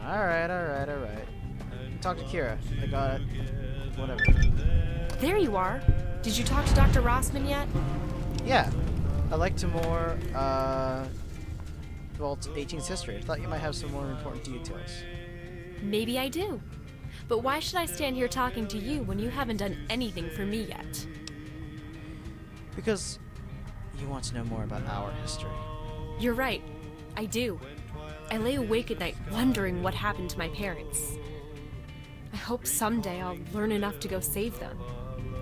Alright, alright, alright. Talk to Kira. I got it. Whatever. There you are. Did you talk to Dr. Rossman yet? Yeah. I'd like to more, Vault 18's history. I thought you might have some more important details. Maybe I do. But why should I stand here talking to you when you haven't done anything for me yet? Because you want to know more about our history. You're right. I do. I lay awake at night wondering what happened to my parents. I hope someday I'll learn enough to go save them.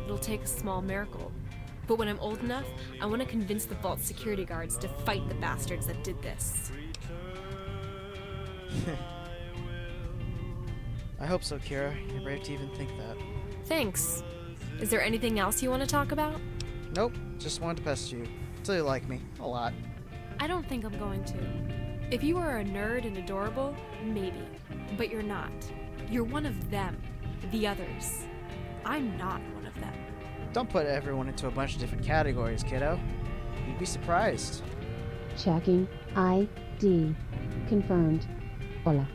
It'll take a small miracle. But when I'm old enough, I want to convince the vault security guards to fight the bastards that did this. I hope so, Kira. You're brave to even think that. Thanks. Is there anything else you want to talk about? Nope. Just wanted to pester you. Until you like me. A lot. I don't think I'm going to. If you are a nerd and adorable, maybe. But you're not. You're one of them. The others. I'm not one of them. Don't put everyone into a bunch of different categories, kiddo. You'd be surprised. Checking ID. Confirmed. Hola.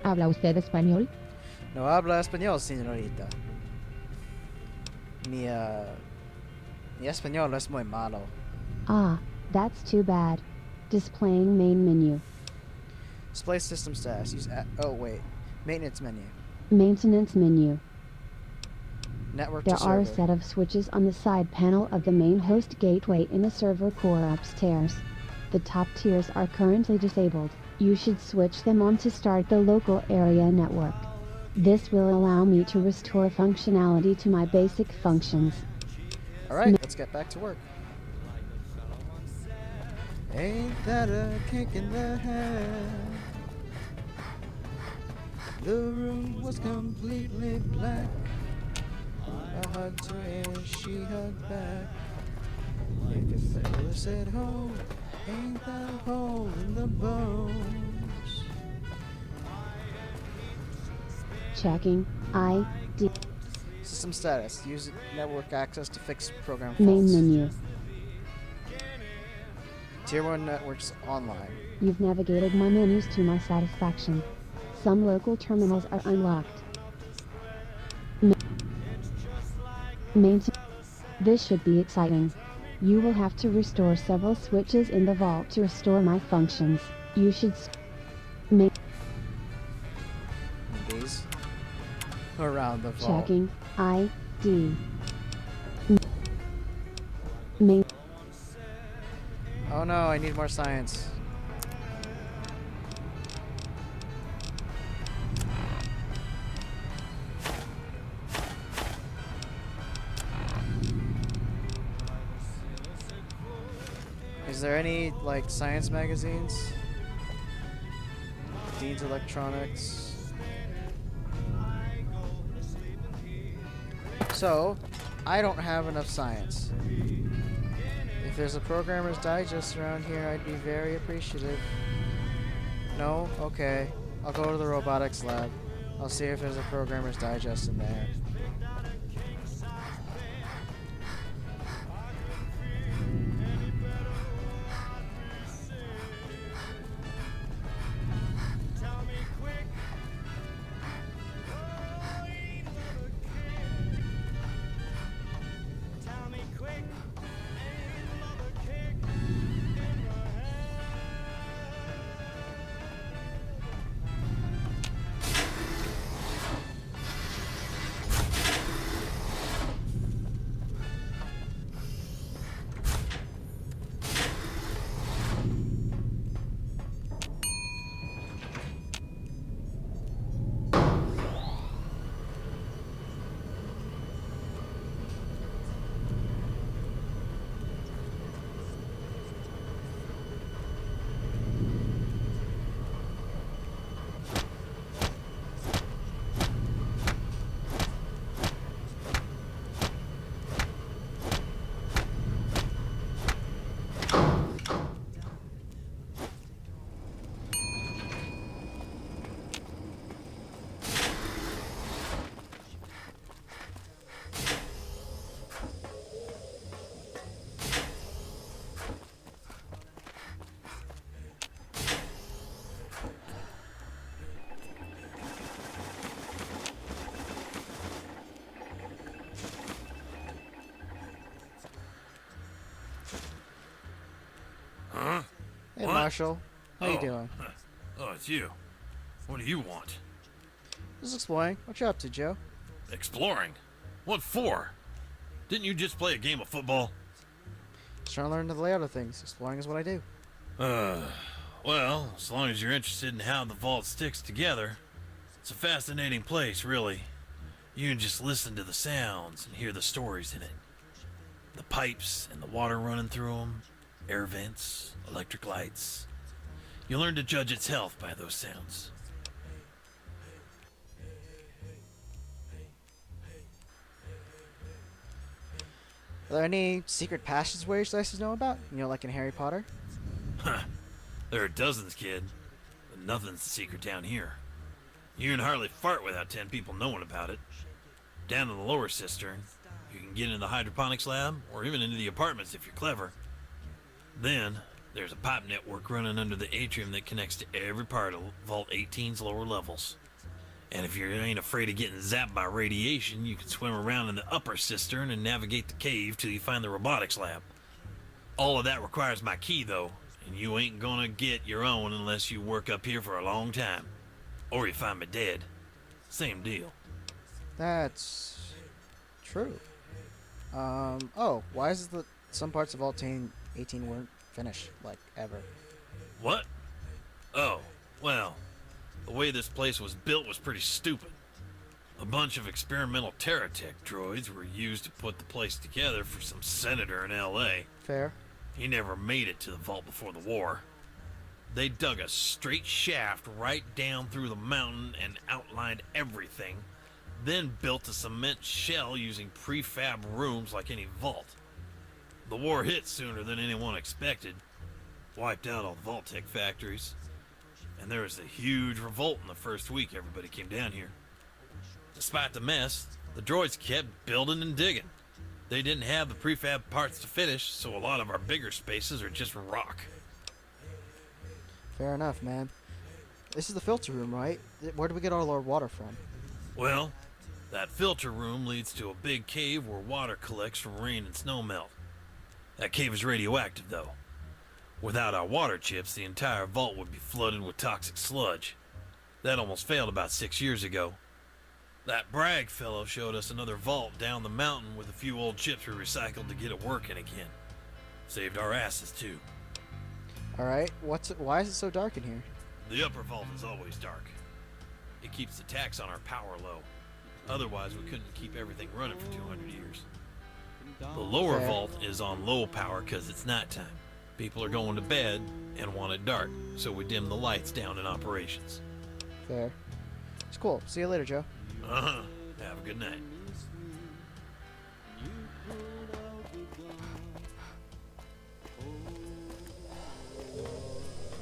¿Habla usted español? No habla español, señorita. Mi español es muy malo. Ah, that's too bad. Displaying main menu. Display system status. Use oh wait. Maintenance menu. Maintenance menu. Network There to are a server. set of switches on the side panel of the main host gateway in the server core upstairs. The top tiers are currently disabled. You should switch them on to start the local area network. This will allow me to restore functionality to my basic functions. Alright, let's get back to work. Ain't that a kick in the head? The room was completely black. I hugged her and she hugged back. If a fella said ho, ain't that a hole in the bones? Checking ID. System status. Use network access to fix program Main faults. menu. Tier 1 networks online. You've navigated my menus to my satisfaction. Some local terminals are unlocked. Maintenance. This should be exciting. You will have to restore several switches in the vault to restore my functions. You should These around the vault. checking ID. Main. Oh no, I need more science. Is there any, like, science magazines? Dean's Electronics. So, I don't have enough science. If there's a Programmer's Digest around here, I'd be very appreciative. No? Okay. I'll go to the robotics lab. I'll see if there's a Programmer's Digest in there. What? Marshall. How you Oh. doing? Oh, it's you. What do you want? Just exploring. What you up to, Joe? Exploring? What for? Didn't you just play a game of football? Just trying to learn the layout of things. Exploring is what I do. Well, as long as you're interested in how the vault sticks together, it's a fascinating place, really. You can just listen to the sounds and hear the stories in it. The pipes and the water running through them, air vents, electric lights. You learn to judge its health by those sounds. Are there any secret passageways I should know about? You know, like in Harry Potter? Huh. There are dozens, kid. But nothing's secret down here. You can hardly fart without 10 people knowing about it. Down in the lower cistern, you can get into the hydroponics lab, or even into the apartments if you're clever. Then, there's a pipe network running under the atrium that connects to every part of Vault 18's lower levels. And if you ain't afraid of getting zapped by radiation, you can swim around in the upper cistern and navigate the cave till you find the robotics lab. All of that requires my key, though, and you ain't gonna get your own unless you work up here for a long time. Or you find me dead. Same deal. That's true. Oh, why is it that some parts of Vault 18 weren't finished, like, ever? What? Oh, well, the way this place was built was pretty stupid. A bunch of experimental Terratech droids were used to put the place together for some senator in L.A. Fair. He never made it to the vault before the war. They dug a straight shaft right down through the mountain and outlined everything, then built a cement shell using prefab rooms like any vault. The war hit sooner than anyone expected, wiped out all the Vault-Tec factories, and there was a huge revolt in the first week everybody came down here. Despite the mess, the droids kept building and digging. They didn't have the prefab parts to finish, so a lot of our bigger spaces are just rock. Fair enough, man. This is the filter room, right? Where do we get all our water from? Well, that filter room leads to a big cave where water collects from rain and snow melt. That cave is radioactive, though. Without our water chips, the entire vault would be flooded with toxic sludge. That almost failed about 6 years ago. That Bragg fellow showed us another vault down the mountain with a few old chips we recycled to get it working again. Saved our asses, too. Alright, why is it so dark in here? The upper vault is always dark. It keeps the tax on our power low. Otherwise, we couldn't keep everything running for 200 years. The lower Fair. vault is on low power because it's nighttime. People are going to bed and want it dark, so we dim the lights down in operations. Fair. It's cool. See you later, Joe. Uh-huh. Have a good night.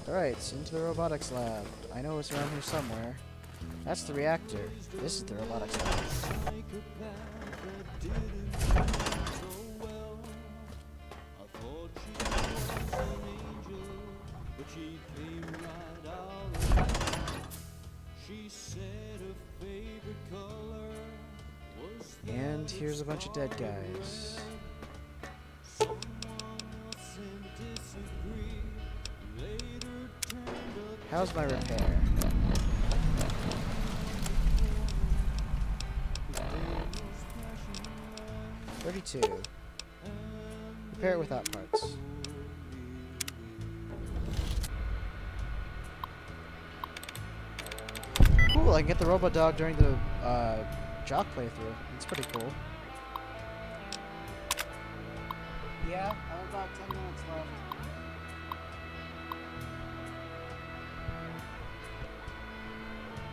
Alright, so into the robotics lab. I know it's around here somewhere. That's the reactor. This is the robotics lab. And here's a bunch of dead guys. How's my repair? $32. Repair it without parts. Cool, I can get the robot dog during the jock playthrough. It's pretty cool. Yeah, I have about 10 minutes left.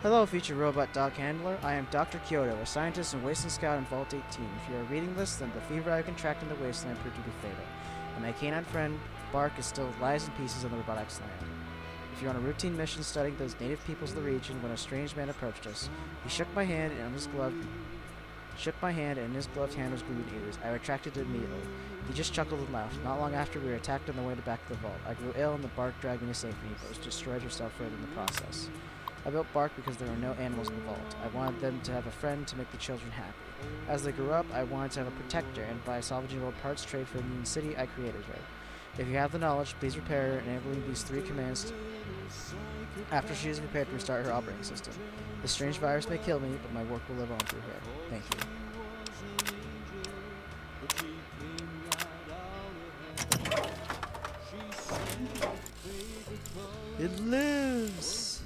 Hello, future robot dog handler. I am Dr. Kyoto, a scientist and wasteland scout in Vault 18. If you are reading this, then the fever I contracted in the wasteland proved to be fatal, and my canine friend Bark is still lies in pieces on the robotics land. If you're on a routine mission studying those native peoples of the region, when a strange man approached us, he shook my hand, and in his gloved hand was glued ears. I retracted it immediately. He just chuckled and laughed. Not long after, we were attacked on the way to back to the vault. I grew ill, and the Bark dragged me to safety, but was destroyed herself further in the process. I built Bark because there were no animals in the vault. I wanted them to have a friend to make the children happy. As they grew up, I wanted to have a protector, and by salvaging old parts trade for Union City, I created her. If you have the knowledge, please repair her, enabling these 3 commands after she is repaired to restart her operating system. This strange virus may kill me, but my work will live on through her. Thank you. It lives!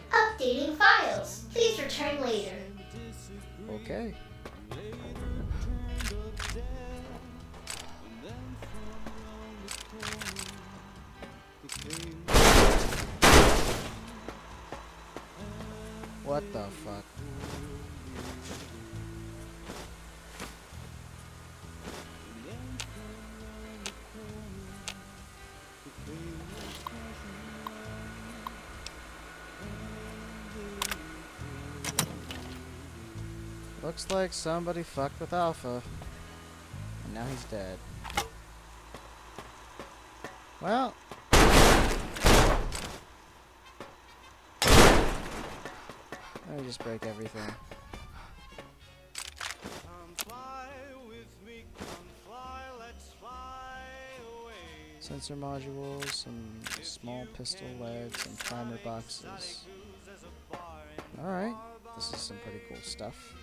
Updating files. Please return later. Okay. What the fuck? Looks like somebody fucked with Alpha. And now he's dead. Well. Let me just break everything. Sensor modules, some small pistol legs, and primer boxes. Alright, this is some pretty cool stuff.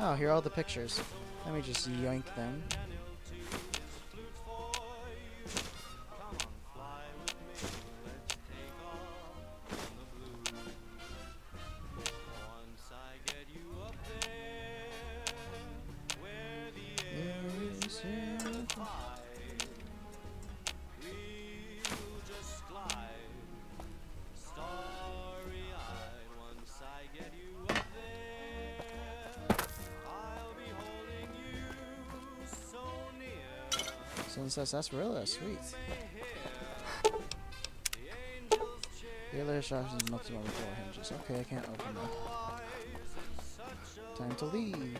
Oh, here are all the pictures. Let me just yoink them. Sunset sarsaparilla, sweet. The other instructions is multiple door hinges. Okay, I can't open them. Time to leave.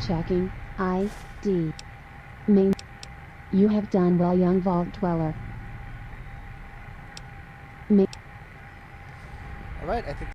Checking ID. Main. You have done well, young vault dweller. Alright, I think